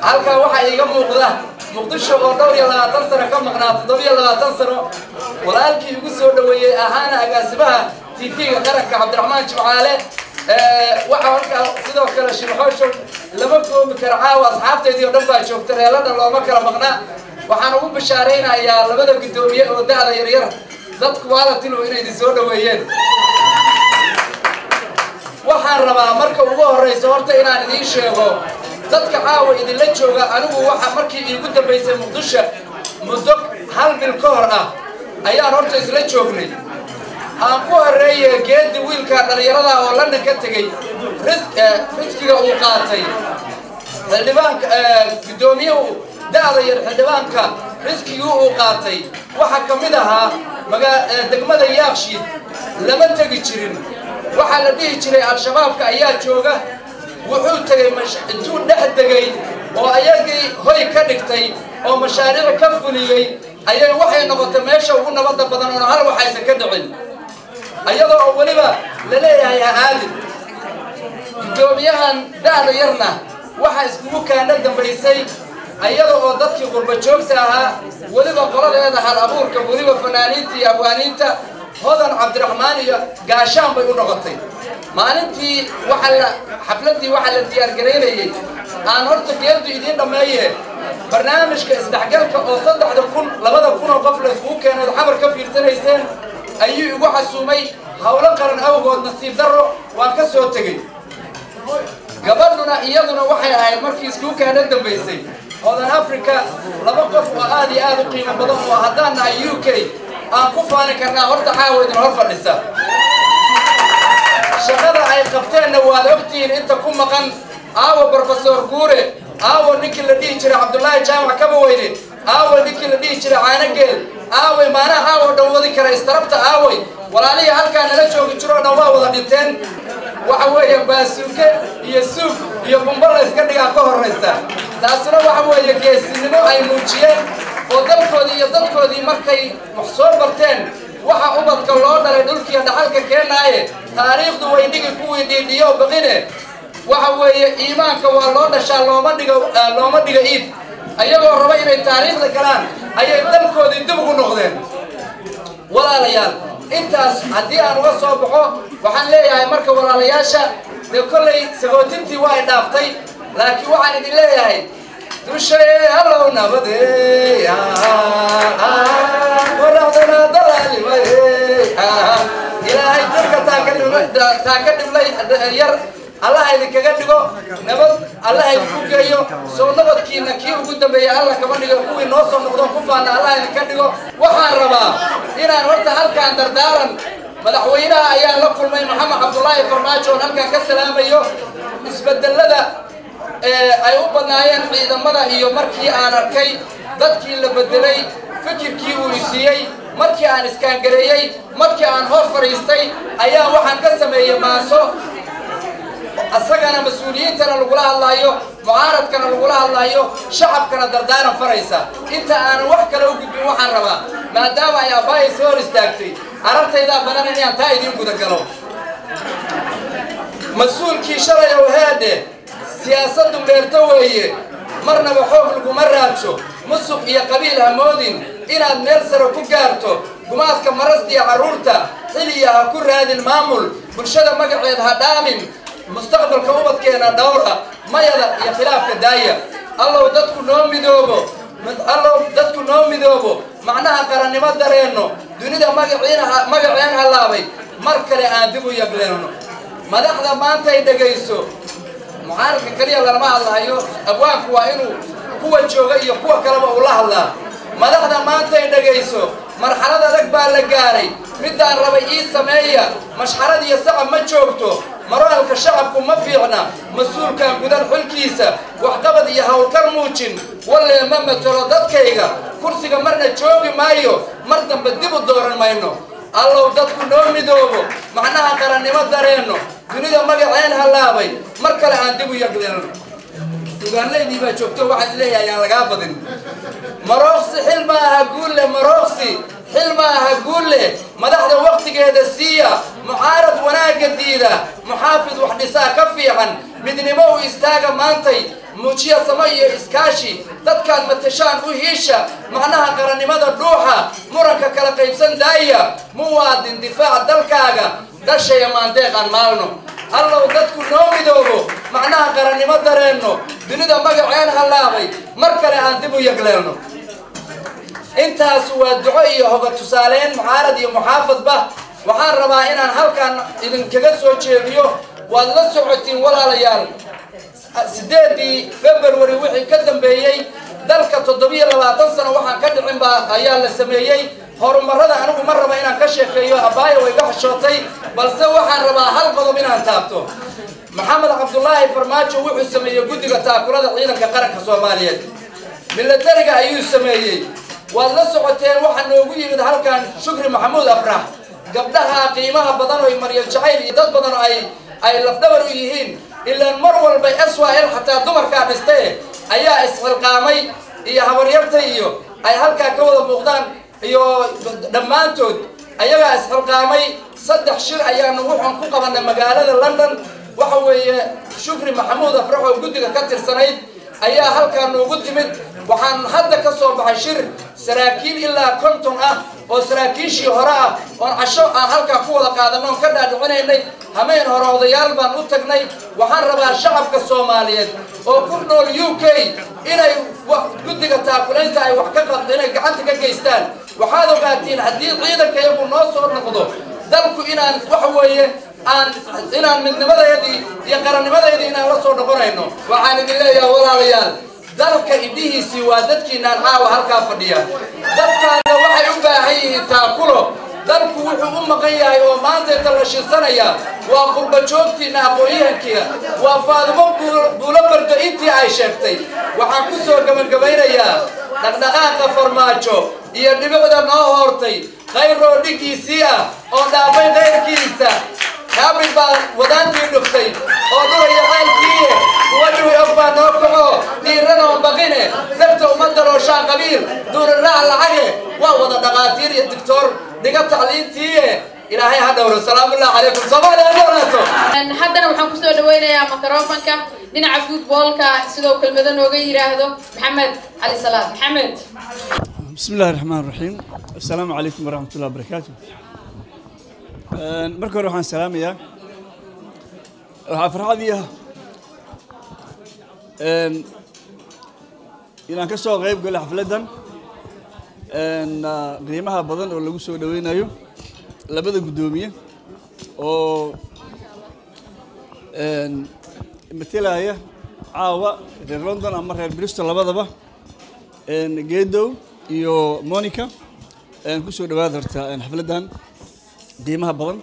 halkaa waxaa iiga muuqda muqdisho oo dhowr iyo 20 sano ka maqnaa 27 sano walaalkii igu soo dhaweeyay ahaana agaasimaha TV-ga qaranka Cabdiraxmaan Jimcaale waxa halkaa sidoo kale shirxoosho lama koobi karo caawa asxaabteedii oo dhan baa joogta reelada looma kala maqnaa waxaan ugu bashaaraynayaa labada gudoomiye oo da'da yaryar dadku waalatilu inay idin soo dhaweeyeen waxaan rabaa marka ugu horeyso horta inaan idiin sheego dadka caawa idinla jooga anigu waxa markii iigu dambeysay muqdisho muddo 1 bil ka hor ah ayaan horta isla joognay aan ku horeeyay geedi wiilka dhalinyarada oo London ka tagay riskiga uu qaatay xildhibaanka gudoomiyuhu da'da yar xildhibaanka riskiga uu qaatay waxa kamid ahaa degmada Yaaqshiid lama tagi jirin waxa la dhihi jiray al-shabaabka ayaa jooga wuxuu tagay intuu dhex degay oo ayagii hoy ka dhigtay oo mashaariic ka fuliyay ayay waxay noqotay meesha ugu nabadda badan oo hal waxaysan ka dhicin ayadoo oo waliba la leeyahay aadin gudoomiyahan da'da yarna waxa iskugu kaana dambeysay ayadoo oo dadkii qurba joogta ahaa waliba qoladeeda hal abuurka waliba fanaaniinta iyo abwaaniinta hodan Cabdiraxmaan iyo gaashaan bay u noqotay maalintii xafladii waxa la diyaar gareeyay aan horta geedu idin dhameeyay barnaamijka isdhexgalka oo 2,000 oo qof la isku keenay xamar ka fiirsanayseen ayuu igu xasuumay hawlo qaran awgood nasiib darro waan ka soo tagay gabadhuna iyaduna waxay ahayd markii isku kaana dambeysay hodan Afrika 2 qof oo aad iyo aad u qiimo badan oo haddana UK aan ku faani karnaa horta caawadin hor fadhisa shaqada ay qabteenna waad ogtiin inta ku maqan aawo professor Guure aawo ninkii la dhihi jiray Cabdullaahi Jaamac Kabaweyne aawo ninkii la dhihi jiray Caanageel aaway maanaha aawo dhawadi kara istarabta aaway walaalihii halkaa nala joogi jiro dhan waa wada dhinteen waxa weeye baasuuke iyo suug iyo bumba la iska dhigaa ka horraysa taasina waxa weeye geesinimo ay muujiyeen oo dalkoodii iyo dadkoodii markay wax soo barteen waxa ubadka loo dhalay dhulkiiyo dhaxalka keenaaye taariikhdu way dhigi kuwii dhiidhiyo baqine waxa weeye iimaanka waa loo dhashaa looma dhiga iid ayagoo raba inay taariikhda galaan ayay dalkoodii dib ugu noqdeen walaalayaal intaas haddii aan uga soo baxo waxaan leeyahay marka walaalayaasha dee kollay sagootintii waa ay dhaaftay laakiin waxaan idin leeyahay dushee hallow nabadee waraxdana dalaalimay ilaahay dadka taa ka dhiblay yar الله إذا كجدّو نبض الله يفوق يو سو نبض كي نكير وجود بيا الله كمان يقول الناس ونقدر كفانا الله إذا كجدّو وحنا ربا هنا نورت هالك عند دارن مدحوينا أيام لكل ما محمد عبد الله فرماجو هالك كسلام يو استبدل لذا أيوب بنايان إذا ماذا هي مركي أنا كي ضدك اللي بدلي فكر كي ويسيي مركي أنا إسكان جريي مركي أنا هوفر يستي أيام وحنا كسم يا ماسو asagana mas'uuliyiintana lagu hadlaayo mucaaradkana lagu hadlaayo shacabkana dardaaran faraysa inta aan wax kale u gudbin waxaan rabaa maadaama ay abaay soo istaagtay aragtayda badan inaan taa idin guda galo mas'uulkii shalay oo heede siyaasaddu meerto weeye marnaba xoog laguma raadso musuq iyo qabiil hamoodin inaad meel sare ku gaarto gumaadka marasta iyo carruurta xiliya ha ku raadin maamul bulshada magaceed ha dhaamin مستقبل كوبت كينا دورة ما يلا يا خلاف كداية الله ودتكو نوم بدوبو الله ودتكو نوم بدوبو معناها قرني ما درينه دنيا ما جعينها اللابي مركلي عندبو يبلونه ما دخل ما أنت يدقيسو معارك كريه الله ما الله يو أبواب وإنه قوة جوجية قوة كلام الله ما دخل ما أنت يدقيسو مرحلة الأكبر لجاري مدة الربيعي سمية مش حرد يسقى ما جوبته مرالك شعبكم ما فينا مسؤول كان قدر حلكيسة وحقبض يهاو كرموشن ولا يمام تردد كيغا كرسي مرنا جوبي مايو مرنا بديبو الدور الماينو الله وددكو نومي دوبو معناها قراني ما دارينو دنيا مالي عينها اللابي مركلة عندبو يقدرن وقال لي دي ما شفتو واحد ليه يا لقابضن مروخسي حلمها هقول له مروخسي حلمها هقول له مدحنا وقت قيادة السية معارض وناقة جديدة محافظ وحدثاء كفي عن مدني مو استاقا مانتي موشيا سمية إسكاشي تتكاد متشان وهيشة معناها قراني مدى الروحة مرنكا كلا قيبسان داية مواد اندفاع دلكاقا داشا يمان ديق عن مالنو الله وددكو نومي دوبو معناها قراني مدى رينو دنيا مقع عينها اللابي مركلي عندبو يقلينو intaas waa duco iyo hoga tusaaleen mucaarad iyo muxaafad ba waxaan rabaa inaan halkan idinkaga soo jeediyo waad la socotiin walaalayaal 8 February wixii ka dambeeyay dalka 720 sano waxaan ka dhicin ba ayaa la sameeyay horumarada anigu ma raba inaan ka sheekeeyo abaayo way ka xishootay balse waxaan rabaa hal qodob inaan taabto maxamed cabdullaahi farmaajo wuxuu sameeyay guddiga taakulada ciidanka qaranka Soomaaliyeed militariga ayuu sameeyay والله سقطين واحد نوجي من هالكان شكر محمود أفرح قبلها قيمها بدنوا مريم شعيل يدد بدنوا أي لفدبروا يهين إلا المرول بأسوأ حتى دمر كان استيه أيها اسم القامي هي هوريرتيو أي هالكا كوض بغدان يو دمانتود أيها اسم القامي صدق شر أيها نروح نقوق من مقالة لندن وحوي شكر محمود أفرح وجودك كتر سنيد أيها هالكان نوجد مد waxaan hadda ka soo baxay shir saraakiil ilaa 50 ah oo saraakiishii hore ah oo casho aan halka ku wada qaadano ka dhaadhicinaynay hameen hore odayaal baan u tagnay waxaan rabaa shacabka Soomaaliyeed oo ku nool UK inay guddiga taakulaynta ay wax ka qabtaan inay gacanta ka geystaan waxaad ogaatiin haddii ciidanka iyagu noo soo noqdo dalku inaan wax weeye inaan midnimadeedii iyo qarannimadeedii inaan la soo noqonayno waxaan idin leeyahay walaalayaal dalka idihiisi waa dadkiinaan caawa halkaa fadhiya dadkaana waxay u baahan yihiin taakulo dalku wuxuu u maqan yahay oo maanta inta la shirsanaya waa qurba joogtiina aqoonyahankiia waa faadimo buulo bardo intii ay sheegtay waxaan ku soo gabagabaynayaa dhaqdhaqaaqa farmaajo iyo dhibicda noo hoortay khayroo dhigiisii oo dhaafay khayrkiisa kaamil baa wadaantii dhuftay oo dhuraya xaalkii kuwa dhuwi og baa noo kaco dhiirana oo baqine dhabta ummadda rooshaa qabiil duuna raac lacage waa wada dhaqaatiir iyo digtoor dhiga tacliintii ilaahay ha dhowro salaamullahi calaykum soomaaliya dhowraato haddana waxaan kusoo dhaweynayaa makrofanka dhinaca footballka sidoo kelmado nooga yiraahdo maxamed cali salaad maxamed بسم الله الرحمن الرحيم السلام عليكم ورحمة الله وبركاته مركز روحان سلام يا فرحادية إن كسر غيب قال حفلة إن قيمها بدن ولا جسوا دوينا يو لبده قدومية أو مثل هي عاوة في لندن أمر بريستول لبده به إن جيدو iyo Monica ku soo dhawaad horta xafladan qiimaha badan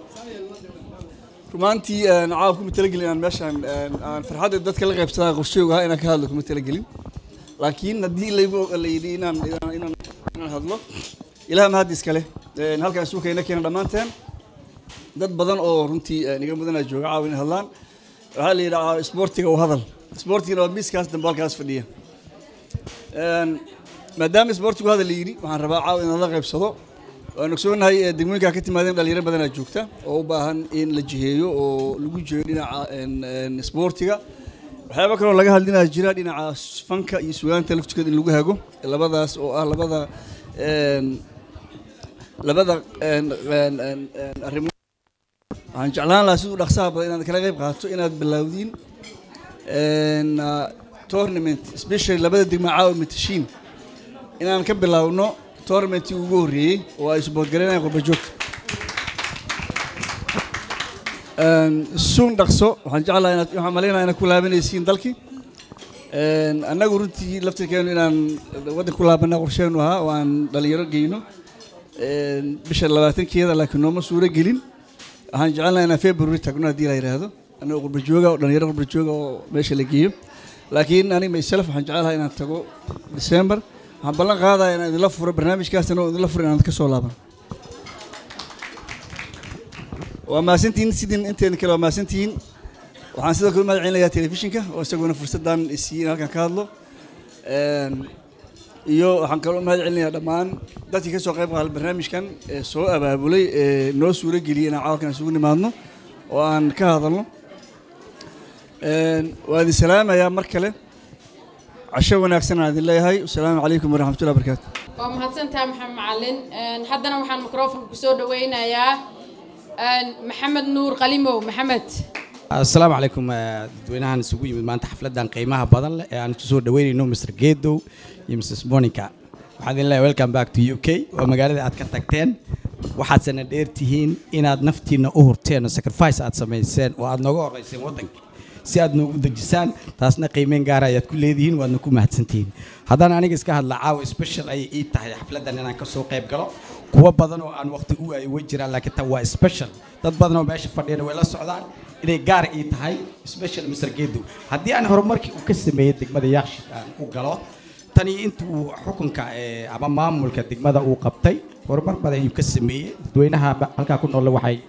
rumaantii caaw ku talagelin aan meeshan aan farxad dadka la qaybsadaa qorshooga inaan ka hadlo kuma talagelin laakiin hadii la yidhi inaan hadlo ilaaha mahad iskale halkaan suuqayna keenay dhamaanteen dad badan oo runtii niga mudan jooga caaw in hadlaan waxa la yiraahdaa sportiga oo hadal sportiga waa miiskaas dambalkaas fadhiya maadaama isboortigu hada la yiri waxaan rabaa caaw in la qaybsado waan ogsoonahay degmooyinka ka timaadeen dhalinyaro badan oo joogta oo u baahan in la jiheeyo oo lagu jeeyo dhinaca isboortiga waxyaabo kale oo laga hadlinaa jira dhinaca fanka iyo suugaanta laftigeeda in lagu hago labadaas oo ah labada arrimo waxaan jeclaan lahaa sidoo dhaqsaha badan inaad kala qayb qaato inaad bilowdiin tournament especially labada degmo caawa matashiin inaan ka bilaawno tournamentii ugu horeeyay oo ay isbood galeen qurba joogta suun dhaqso waxaan jeclahay inaad waxaan maleynayaa inaad ku laabanaysiin dalkii annagu runtii laftirkeenu inaan waddan ku laabana qorsheenu ahaa oo aan dhalinyaro geyno bisha 20keeda laakiin nooma suuro gelin waxaan jeclahay inaan February tagno haddii la yiraahdo annagu qurba jooga oo dhalinyaro qurba jooga oo meesha la geeyo laakiin aniga myself waxaan jeclahay inaan tago December waxaan ballan qaadayaa inaan idinla furo barnaamijkaasna oo idinla furo inaan ka soo laaban waa maasantiin sidin inteen kale waa maasantiin waxaan sidoo kale magacaynayaa telefishinka oo isaguna fursadan isiin halkan ka hadlo iyo waxaan kaloo magacaynayaa dhammaan dadkii ka soo qayb qaaday barnaamijkan ee soo abaabulay ee noo suuro geliyay inaan caawakan isugu nimaadno oo aan ka hadalno waa idin salaamayaa mar kale عشان وناكسن هذه الله هاي والسلام عليكم ورحمة الله وبركاته. ومحسنتها محمد معلن حدنا وحن ميكروفون كسود وين يا محمد نور قليمو محمد. السلام عليكم دوينها نسوي ما أنت حفلة دان قيمها بدل يعني كسود وين إنه مستر جيدو يمسس مونيكا. وحدين الله ويلكم باك تو UK ومقالة أتكتكتين واحد سنة ديرتين إن أد نفتينا أهرتين سكرفايس أتسميسين وأد نجار رئيسين وطنك. si aad noogu dejisaan taasna qiimeyn gaar ah ayaad ku leedihiin waadna ku mahadsantihiin haddana aniga iska hadla caawa special ay ii tahay xafladan inaan ka soo qayb galo kuwa badan oo aan waqti u ay way jiraan laakiin tan waa special dad badan oo meesha fadhiyana way la socdaan inay gaar ii tahay special Mr. Geedo haddii aan horumarkii u ka sameeyay degmada Yaaqshiid aan u galo tani intuu xukunka ama maamulka degmada uu qabtay horumar badan ayuu ka sameeyay dadweynaha halka ku nool waxay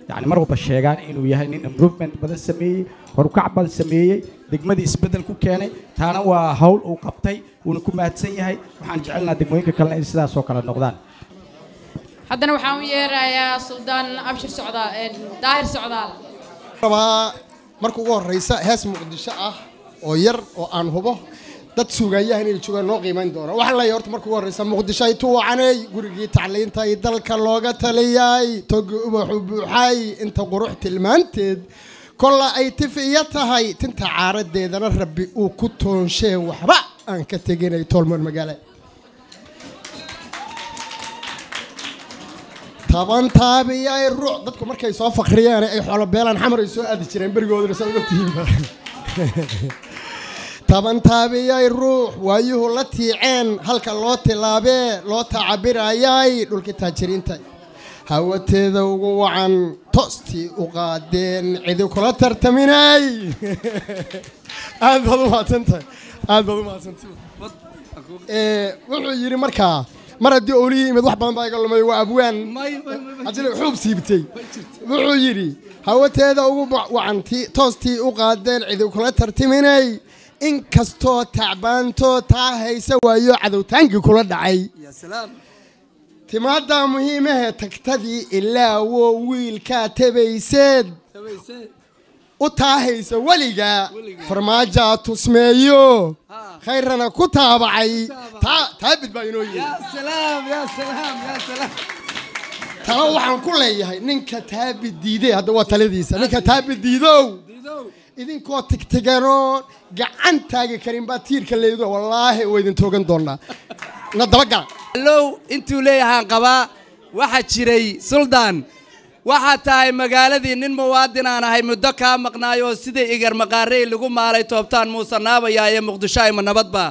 يعني مرة بشيغان إنه يهني improvement بدل سمية وركع بدل سمية دقمدي إسبدل كوكاني تانا وهول وقبتي ونكون مهتسية هاي وحن جعلنا دقمين كلا إنسدا سوكر النقدان. حدنا وحاوير يا سلطان أبشر سعداء داهر سعداء. طبعا مركو وور رئيس هاس مقدسة وير وأنهبه dad suugayahan inay joogaan noo qiimeyn doona waxa la yoorto markuu horeysa muqdisho ay tuucanay gurigii tacliinta ay dalka looga taliyay tog ubaxu buuxay inta qurux tilmaanteed kolla ay tifiya tahay tinta caaradeedana rabbi uu ku toonshay waxba aan ka teginay tolman magaala taban taabiyay ruux dadku markay soo faqriyaan ay xoolo beelan xamar ay soo aadi jireen barigoodna soo ogtihiin taban taabiyay ruux waayuhu la tiiceen halka loo tilaabee loo tacabirayay dhulka taajiriinta hawateeda ugu wacan toostii u qaadeen cidi kula tartaminay aad baad u mahadsantahay wuxuu yidhi markaa mar haddii oolihii yimid wax badan baa iga lumay waa abwaan haddii xuub siibtay wuxuu yidhi hawateeda ugu wacanti toostii u qaadeen cidi kula tartiminay inkastoo tacbaantoo taa haysa waayo cadowtaankii kula dhacay timaaddaa muhiimahe tagtadii ilaa woo wiilkaa tabayseed u taahaysa weligaa farmaajaa tusmeeyo khayrana ku taabacay taabid baa inoo yidhi talo waxaan ku leeyahay ninka taabid diiday hadda waa taladiisa ninka taabid diidow idinkoo tigtiganoo gacan taagi karin baa tiirka leedo wallaahi waa idin toogan doonaa na dabagala low intuu leeyahaan qabaa waxa jiray suldaan waxaa tahay magaaladii nin muwaadin aan ahay muddo kaa maqnaayo sida igar maqaarey lagu maalay toobtaan muusa naabayaa ee muqdisho ayma nabadba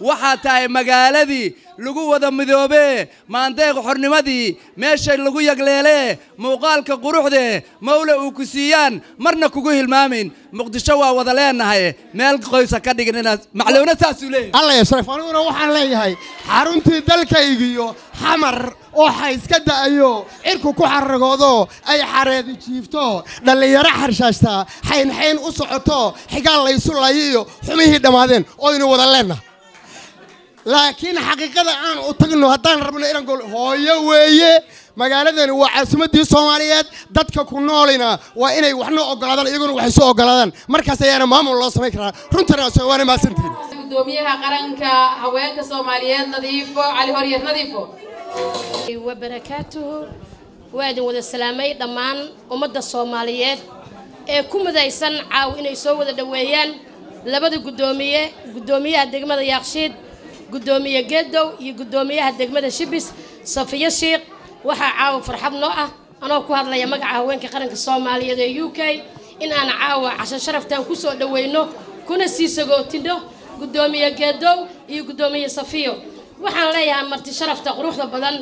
waxaa tahay magaaladii lagu wada midoobee maandeeq xornimadii meeshay lagu yagleelee muuqaalka quruxde mawla uu ku siiyaan marna kugu hilmaamin muqdisho waa wada leenahay meel qoysa ka dhigin inaad macluuna saasuu leeyahay alla ya sharaf aniguna waxaan leeyahay xaruntii dalkaygiyo xamar oo iska da'ayo cirku ku xaragoodo ay xareedi jiifto dhalinyaro xarshaashta xayn u socoto xigaal laysu layiyo xumihii dhammaadeen oo inu wada leenahay laakiin xaqiiqada aan u tagno haddaan rabno inaan gol hooyo weeye magaaladani waa caasimadii Soomaaliyeed dadka ku noolina waa inay waxna ogolaadaan iyaguna waxay soo ogolaadaan markaas ayaana maamul loo sameyn karaa runtana waana maasantiin gudoomiyaha qaranka haweenka Soomaaliyeed nadiifo cali horyad nadiifo wa barakaatuhu waadin wada salaamay dhammaan ummadda Soomaaliyeed ee ku midaysan caaw inay soo wada dhaweeyaan labada gudoomiyaha degmada Yaaqshiid gudoomiye Geedow iyo gudoomiyaha degmada Shibis Safiya Sheekh waxa caaw farxad noo ah anoo ku hadlaya magaca haweenka qaranka Soomaaliyeed ee UK in aan caaw casho sharaftan ku soo dhaweyno kuna sii sagootindo gudoomiye Geedow iyo gudoomiye Safiyo waxaan leeyahay marti sharafta quruxda badan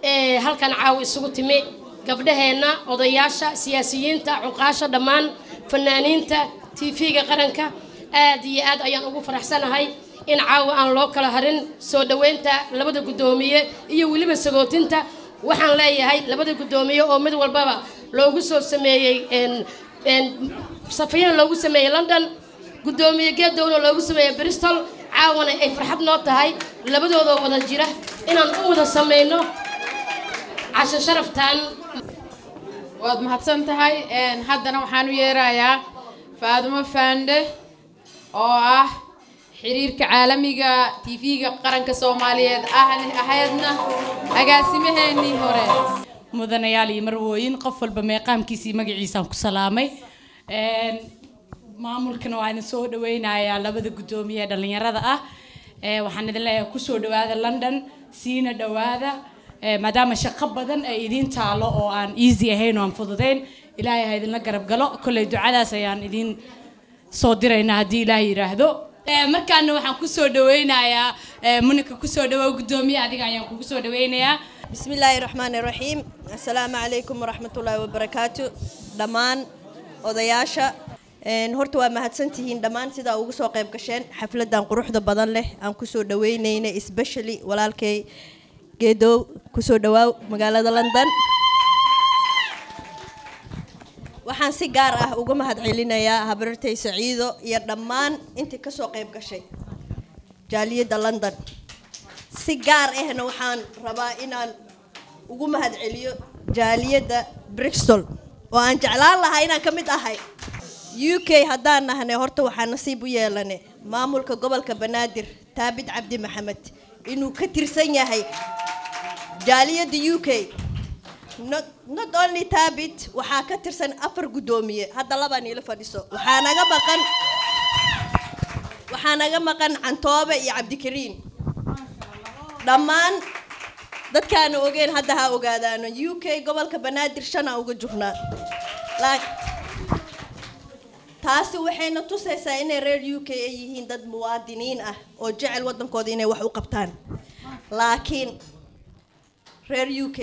ee halkan caaw isugu timi gabdhaheena odayaasha siyaasiyiinta cuqaasha dhammaan fanaaniinta TV-ga qaranka aad iyo aad ayaan ugu faraxsanahay in caaw aan loo kala harin soo dhaweynta labada gudoomiye iyo waliba sagootinta waxaan leeyahay labada gudoomiye oo mid walbaba loogu soo sameeyay Safiyan loogu sameeyay London gudoomiye Geedowna loogu sameeyay Bristol caawana ay farxad noo tahay labadooda wada jira inaan u wada sameeyno casho sharaftan waad mahadsan tahay haddana waxaan u yeerayaa Faadimo Fande oo ah xiriirka caalamiga TV-ga qaranka Soomaaliyeed ahayadna agaasimaheennii hore mudanayaal iyo marwooyin qof walba meeqaamkiisii magaciisa ku salaamay maamulkana waan soo dhaweynayaa labada gudoomiye dhalinyarada ah waxaan idin leeyahay ku soo dhawaada London siina dhawaada maadaama shaqo badan ay idin taalo oo aan easy ahayn oo aan fududeyn ilaahay ha idin la garab galo kulay ducadaas ayaan idin soo diraynaa hadii ilaahay yiraahdo markaana waxaan ku soo dhaweynayaa munika ku soo dhawow gudoomiye adiga ayaan kugu soo dhaweynayaa bismillaahir rahmaanir rahiim assalaamu alaykum warahmatullaahi wabarakaatuh dhamaan odayaasha horta waa mahadsantihiin dhamaan sida ugu soo qayb gasheen xafladan quruxda badan leh aan ku soo dhaweynayna especially walaalkay Geedow ku soo dhawaaw magaalada London waxaan si gaar ah uga mahad celinayaa habartay Saciido iyo dhammaan intii ka soo qayb gashay jaaliyada London si gaar ahna waxaan rabaa inaan ugu mahad celiyo jaaliyada Bristol oo aan jeclaan lahaa inaan ka mid ahay UK haddaan nahnay horta waxaan nasiib u yeelanay maamulka gobolka Banaadir Taabid Cabdi Maxamed inuu ka tirsan yahay jaaliyada UK not only Taabid waxaa ka tirsan 4 gudoomiye hadda laba niila fadhiso waxaa naga maqan Cantoobe iyo Cabdikariin dhammaan dadkaan ogeen hadda ha ogaadaan UK gobolka Banaadir 5 uga joognaa taasi waxayna tusaysaa in reer UK ay yihiin dad muwaadiniin ah oo jecel wadankooda inay wax u qabtaan laakiin reer UK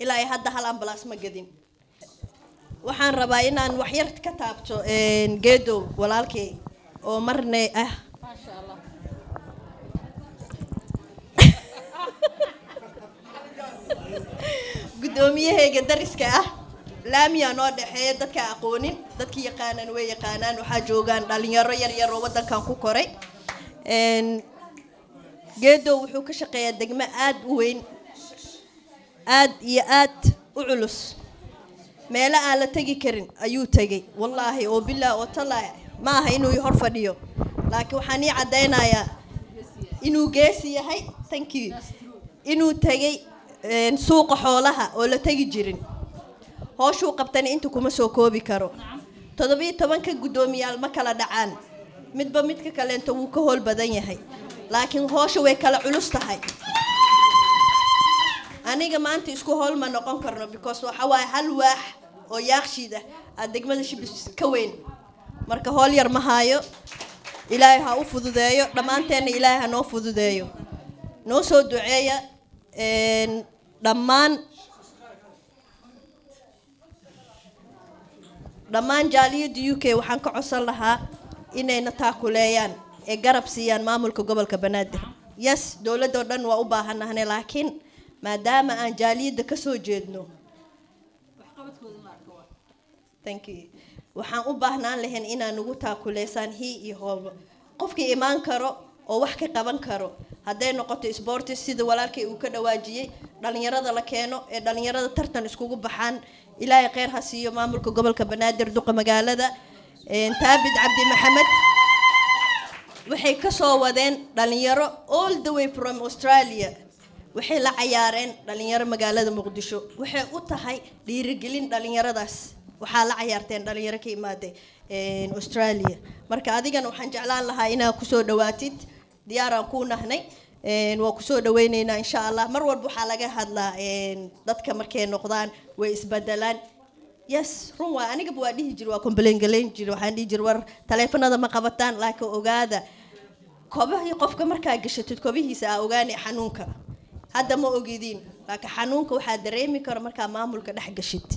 ilaa hadda hal ambulance ma gadin waxaan rabaa inaan wax yar ka taabto Geedow walaalkay oo marne ah guddoomiyahayga dariska ah laamiya noo dhexeeya dadka aqoonin dadkii yaqaanaan way yaqaanaan waxaa joogaan dhalinyaro yar yar oo waddankan ku koray geedow wuxuu ka shaqeeyaa degmo aad u weyn aad iyo aad u culus meelo aan la tegi karin ayuu tegay wallaahi oo bilaa oo talaa ma aha inuu hor fadhiyo laakiin waxaan ii caddaynayaa inuu geesi yahay thank you inuu tegay suuqa xoolaha oo la tegi jirin hooshuu qabtana inta kuma soo koobi karo 17 guddoomiyaal ma kala dhacaan midba midka kaleento wuu ka hool badan yahay laakiin hoosha way kala culus tahay aniga maanta isku hool ma noqon karno because waxa waay hal waax oo yaaqshiid ah degmada Shibis ka weyn marka hool yar ma haayo ilaahay ha u fududeeyo dhamaanteena ilaahay ha noo fududeeyo noo soo duceeya dhammaan jaaliyada UK waxaan ka codsan lahaa inayna taakuleeyaan ee garab siiyaan maamulka gobolka Banaadir yes dawladda dhan waa u baahanahay laakiin maadaama aan jaaliyada ka soo jeedno thank you waxaan u baahnaan lahayn inaan ugu taakuleysaan iyo hoobo qofkii imaan karo oo wax ka qaban karo hadday noqoto sports sida walaalkay uu ka dhawaajiyay dhalinyarada la keeno ee dhalinyarada tartan iskugu baxaan ilaahay khayr ha siiyo maamulka gobolka Banaadir duqa magaalada Taabid Cabdi Maxamed waxay ka soo wadeen dhalinyaro all the way from Australia waxay la ciyaareen dhalinyaro magaalada Muqdisho waxay u tahay dhiirigelin dhalinyaradaas waxaa la ciyaarteen dhalinyaro ka imaaday Australia marka adigana waxaan jeclaan lahaa inaad ku soo dhawaatid diyaaraan ku nahnay waa ku soo dhaweyneynaa insha Allah mar walba waxa laga hadlaa dadka markay noqdaan way isbedelaan yes run waa aniga waa dhihi jir waa complain galeyn jir waxaan dhihi jir war taleefanada ma qabataan laakiin ogaada kobaha qofka markaa gashatid kobihiisa aa ogaani xanuunka hadda ma ogidiin laakiin xanuunka waxaa dareemi karo markaa maamulka dhex gashid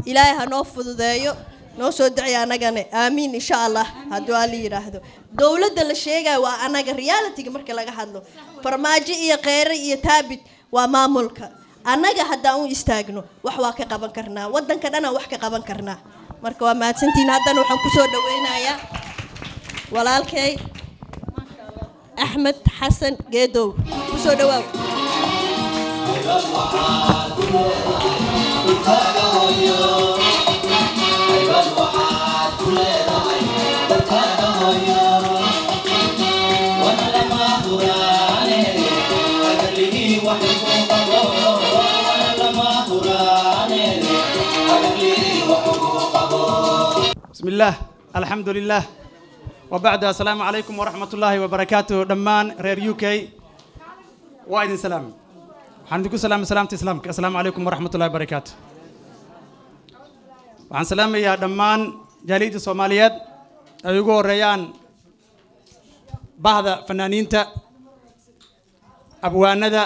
ilaahay ha noo fududeeyo noo soo duceeyo anagana aamiin insha Allah hadduu Ali yiraahdo dawladda la sheegay waa anaga reality marka laga hadlo farmaajo iyo kheyr iyo taabid waa maamulka anaga haddaan u istaagno wax waa ka qaban karnaa wadanka dhan wax ka qaban karnaa marka waa mahadsantiin haddana waxaan ku soo dhaweynayaa walaalkay Ahmed Hassan Geedow ku soo dhawaaw بسم الله الحمد لله وبعد السلام عليكم ورحمة الله وبركاته دمان رير UK وايد سلام حمدكم سلام تسلام السلام عليكم ورحمة الله وبركاته وعن سلام يا دمان جاليد الصوماليات أيقول ريان بعض فنانين تا أبوانا دا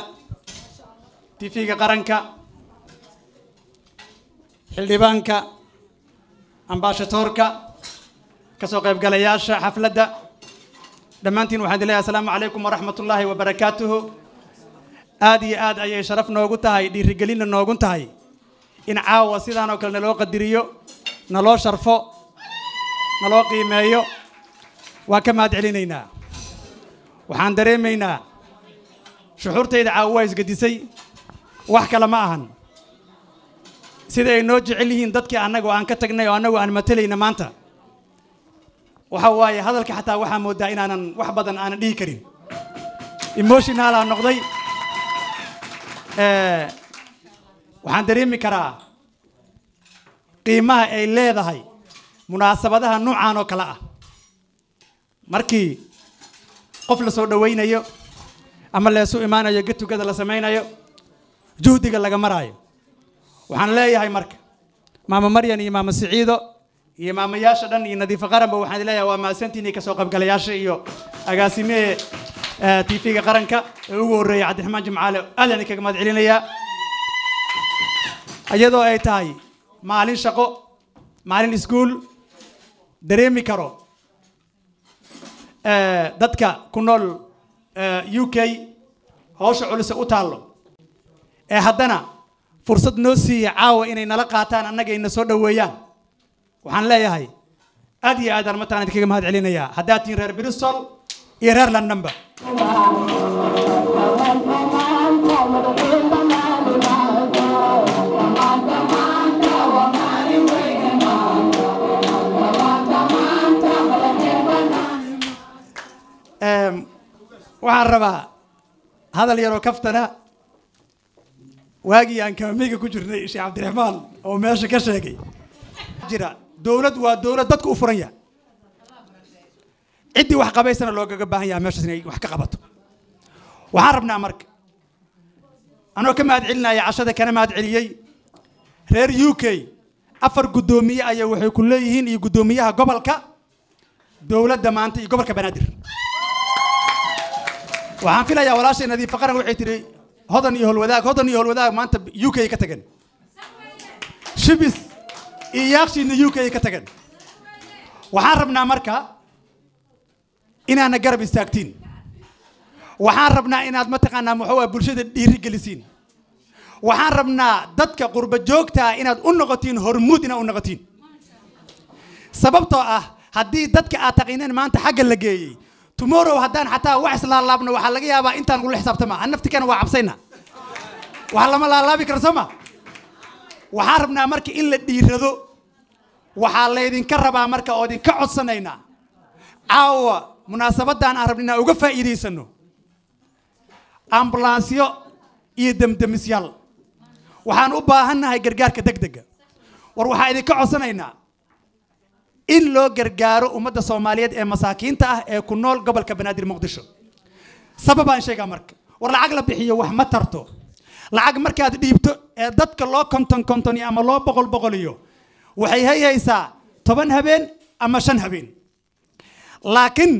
تيفيق قرنكا حلبانكا أمباشتوركا كسوق بقلياشا حفلة دمانتين وحد الله السلام عليكم ورحمة الله وبركاته آدي أي شرف نوغوتاي دي رجالين نوغوتاي إن عاوة سيدان وكل نلو قدريو نلو شرفو نلو قيميو وكما دعلينينا وحان دريمينا شعورتي دعاوة قديسي وحكا لماهن sida ay noo jecel yihiin dadkii anagu aan ka tagnay oo anagu aan matalayna maanta waxa waaye hadalka xataa waxa moodaa inaanan wax badan aan dhihi karin emotional aan noqday waxaan dareemi karaa qiimaha ay leedahay munaasabadaha noocan oo kala ah markii qof la soo dhaweynayo ama la soo imaanayo gatugada la sameeynayo juhdiga laga maraayo waxaan leeyahay marka maama Maryan iyo maama Siciido iyo maama Yaasha dhan iyo Nadiif Qaranba waxaan leeyahay waa maasantiinay ka soo qaybgalayaasha iyo agaasime TV-ga qaranka ee ugu horeeyay Cabdiraxmaan Jimcaale aadan kaga mahad celinayaa ayadoo ay tahay maalin shaqo maalin iskuul dareemi karo dadka ku nool UK hawsha culus u taalo haddana fursad noo siiya caawa inay nala qaataan annaga ina soo dhoweeyaan waxaan leeyahay aad iyo aad aan mataan idinkaga mahad celinayaa haddaad tihiin reer Bristol iyo reer Londonba waxaan rabaa hadal yaroo kaftana waagii aan kaamiga ku jirnay Sheekh Cabdiraxmaan oo meesha ka sheegay jira dawlad waa dawlad dadku u furan yahay cidii wax qabaysana loogaga baahan yahay meesha inay wax ka qabato waxaan rabnaa marka anoo ka mahad celinaya cashada kana mahad celiyay reer UK afar gudoomiye ayaa waxay ku leeyihiin iyo gudoomiyaha gobolka dawladda maanta iyo gobolka Banaadir waxaan filayaa walaashay nadiif qaran waxay tiri hodan iyo holwadaag maanta UK ka tagan shibis iyo yaaqshiina UK ka tagan waxaan rabnaa marka inaana garab istaagtiin waxaan rabnaa inaad mataqaanaa muxuu bulshada dhiiri gelisiin waxaan rabnaa dadka qurba joogta inaad u noqotiin hormuud inaad u noqotiin sababtoo ah haddii dadka aad taqiineen maanta xagga la geeyay tomorrow haddaan xataa wax isla laabno waxaa laga yaabaa intaan ula xisaabtama aan naftikana waa cabsayna wax lama laalaabi karo soo ma waxaan rabnaa marka in la dhiirado waxaa laydinka rabaa marka oo idinka codsanaynaa caawa munaasabadan aan rabnaa uga faa'iidaysano ambulansyo iyo damdamisyaal waxaan u baahannahay gargaarka degdega war waxaa idinka codsanaynaa in loo gargaaro ummadda Soomaaliyeed ee masaakiinta ah ee ku nool gobolka Banaadir Muqdisho sababaan sheegaa marka war lacag la bixiyo wax ma tarto lacag markaad dhiibto ee dadka loo konton ama loo boqol iyo waxay hayaysaa 10 habeen ama 5 habeen laakiin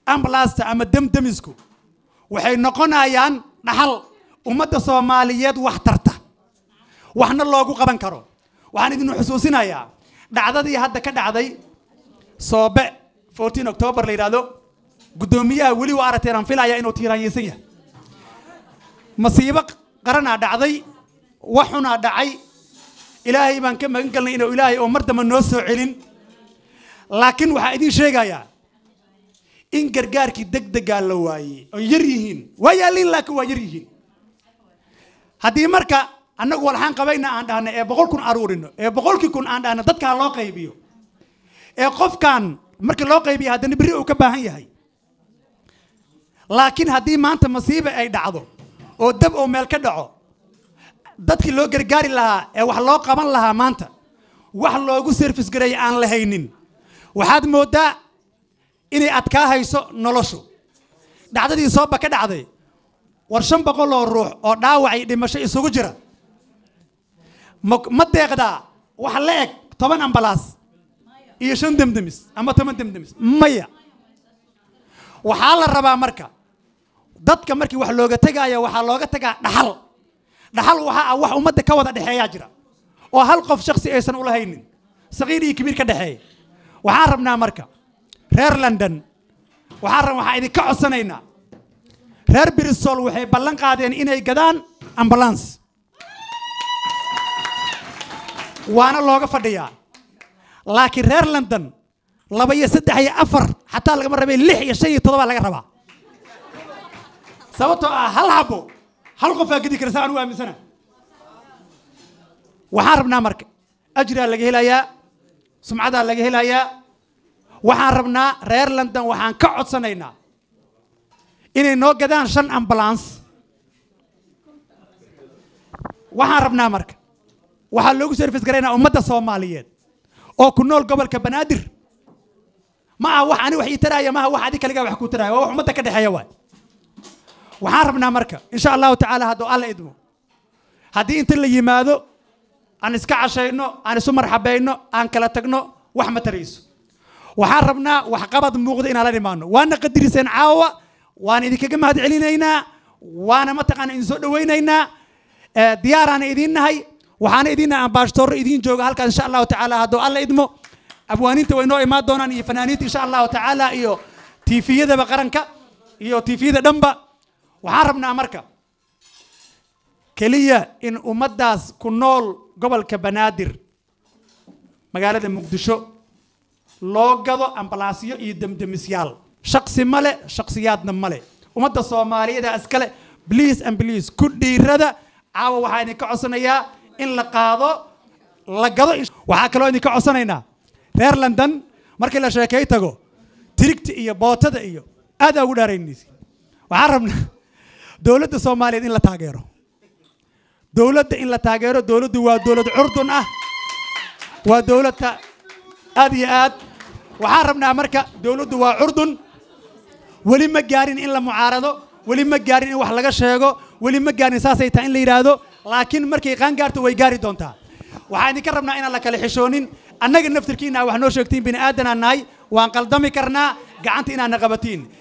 ambulance ama damdamisku waxay noqonayaan dhaxal ummadda Soomaaliyeed wax tarta waxna loogu qaban karo waxaan idin xusuusinayaa dhacdadii hadda ka dhacday Soobe 14 October la yiraahdo gudoomiyaha wali waa aragteen aan filayaa inuu tiiraanyeysan yahay masiibo qarana dhacday waxuna dhacay ilaahay baan ka magan galnay inuu ilaahay oo mardama noo soo celin laakiin waxa idin sheegayaa in gargaarkii degdega la waayay oo yar yihiin waayaalin laakiin waa yar yihiin haddii marka annagu walxaan qabayna aan dhahno ee 100,000 aruurino ee 100,000 aan dhahno dadka loo qaybiyo ee qofkan markii loo qaybiyo haddana biri uu ka baahan yahay laakiin haddii maanta masiibo ay dhacdo oo dab oo meel ka dhaco dadkii loo gargaari lahaa ee wax loo qaban lahaa maanta wax loogu service garay aan la haynin waxaad moodaa inay adkaa hayso noloshu dhacdadii Sooba ka dhacday war 500 oo ruux oo dhaawac iyo dhimasho isugu jira ma deeqdaa wax la eg 10 ambalaas iyo 5 damdamis ama 10 damdamis maya waxaa la rabaa marka dadka markii wax looga tagayo waxaa looga tagaa dhaxal waxa wax ummadda ka wada dhaxeeya jira oo hal qof shakhsi aysan u lahaynin saqiir iyo kabiir ka dhaxeeya waxaan rabnaa marka reer London waxaan idinka codsanaynaa reer Bristol waxay ballan qaadeen inay gadaan ambulance waana looga fadhiyaa laakiin reer London 2 iyo 3 iyo 4 xataa laga rabay 6 iyo 5 iyo 7 laga rabaa sababtoo ah hal qof aa gidi kara saan u aaminsana waxaan rabnaa marka ajraa laga helayaa sumcadaa laga helayaa waxaan rabnaa reer London waxaan ka codsanaynaa inay noo gadaan 5 ambulance waxaan rabnaa marka waxaa loogu service garaynaa ummadda Soomaaliyeed oo ku nool gobolka Banaadir ma aha wax ani wax ii taraaya ma aha wax adiga kaliya wax ku taraaya wax ummadda ka dhaxeeya waay waxaan rabnaa marka insha Allah ta'ala hadoo alla idmo haddii inta la yimaado aan iska cashayno aan isu marxabayno aan kala tagno wax ma tarayso waxaan rabnaa wax qabad muuqda inaan la dhimaano waana qadiriseen caawa waan idinkaga mahad celinaynaa waana mataqaan in soo dhaweynaynaa diyaarana idin nahay waxaana idin ambassador idin jooga halka insha Allah ta'ala hadoo alla idmo abwaaninta way noo imaan doonaan iyo fanaaniinta insha Allah ta'ala iyo TV-yada qaranka iyo TV-yada dhanba waxaan rabnaa marka keliya in ummaddaas ku nool gobolka banaadir magaalada muqdisho loo gado ambalaasyo iyo demdemisyaal shaqsi male shakhsiyaadna male ummadda soomaaliyeed iskale please and please ku dhiirada caawa waxaan idinka codsanayaa in la qaado la gado waxaa kaloo idinka codsanaynaa reer London markii la sheekay tago tirigta iyo bootada iyo aad ugu dhaaraynaysi waxaan rabnaa dawladda Soomaaliyeed in la taageero dawladda in la taageero dawladdu waa dawlad curdun ah waa dawladda aad iyo aad waxaan rabnaa marka dawladdu waa curdun wali ma gaarin in la mucaarado wali ma gaarin in wax laga sheego wali ma gaarin saasay tahay in la yiraahdo laakiin markay qaan gaarto way gaari doontaa waxaan idinka rabnaa inaan la kala xishoonin annaga naftirkiina wax noo sheegtiin bini aadan aan nahay waan qaldami karnaa gacanta inaan qabatiin